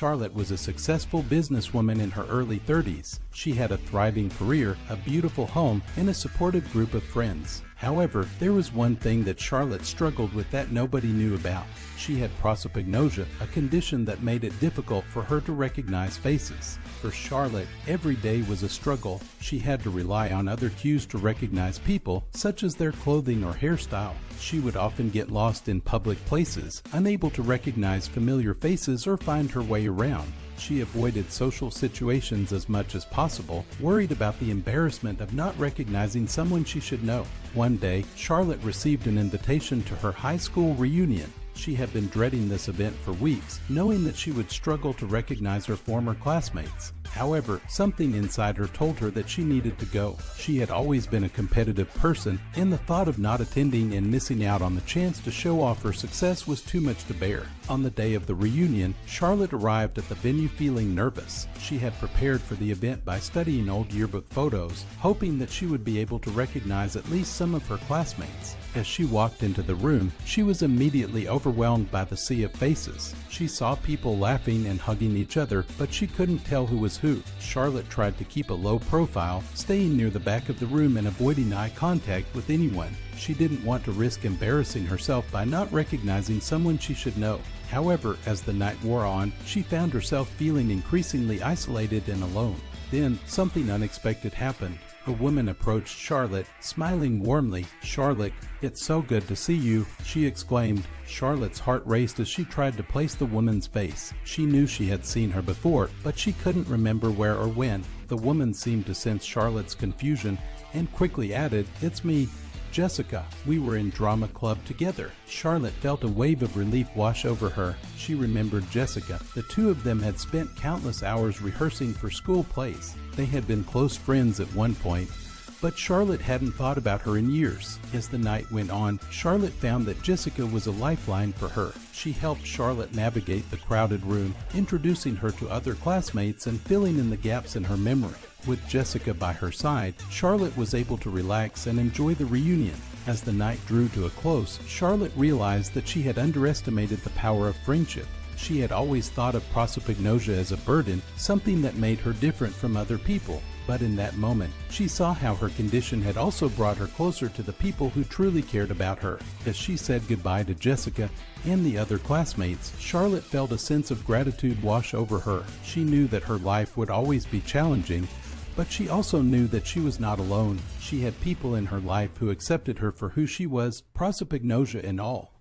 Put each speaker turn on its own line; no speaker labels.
Charlotte was a successful businesswoman in her early 30s. She had a thriving career, a beautiful home, and a supportive group of friends. However, there was one thing that Charlotte struggled with that nobody knew about. She had prosopagnosia, a condition that made it difficult for her to recognize faces. For Charlotte, every day was a struggle. She had to rely on other cues to recognize people, such as their clothing or hairstyle. She would often get lost in public places, unable to recognize familiar faces or find her way around. She avoided social situations as much as possible, worried about the embarrassment of not recognizing someone she should know. One day, Charlotte received an invitation to her high school reunion. She had been dreading this event for weeks, knowing that she would struggle to recognize her former classmates. However, something inside her told her that she needed to go. She had always been a competitive person, and the thought of not attending and missing out on the chance to show off her success was too much to bear. On the day of the reunion, Charlotte arrived at the venue feeling nervous. She had prepared for the event by studying old yearbook photos, hoping that she would be able to recognize at least some of her classmates. As she walked into the room, she was immediately overwhelmed by the sea of faces. She saw people laughing and hugging each other, but she couldn't tell who was who. Charlotte tried to keep a low profile, staying near the back of the room and avoiding eye contact with anyone. She didn't want to risk embarrassing herself by not recognizing someone she should know. However, as the night wore on, she found herself feeling increasingly isolated and alone. Then, something unexpected happened. A woman approached Charlotte, smiling warmly. "Charlotte, it's so good to see you," she exclaimed. Charlotte's heart raced as she tried to place the woman's face. She knew she had seen her before, but she couldn't remember where or when. The woman seemed to sense Charlotte's confusion and quickly added, "It's me, Jessica. We were in drama club together." Charlotte felt a wave of relief wash over her. She remembered Jessica. The two of them had spent countless hours rehearsing for school plays. They had been close friends at one point, but Charlotte hadn't thought about her in years. As the night went on, Charlotte found that Jessica was a lifeline for her. She helped Charlotte navigate the crowded room, introducing her to other classmates and filling in the gaps in her memory. With Jessica by her side, Charlotte was able to relax and enjoy the reunion. As the night drew to a close, Charlotte realized that she had underestimated the power of friendship. She had always thought of prosopagnosia as a burden, something that made her different from other people. But in that moment, she saw how her condition had also brought her closer to the people who truly cared about her. As she said goodbye to Jessica and the other classmates, Charlotte felt a sense of gratitude wash over her. She knew that her life would always be challenging, but she also knew that she was not alone. She had people in her life who accepted her for who she was, prosopagnosia and all.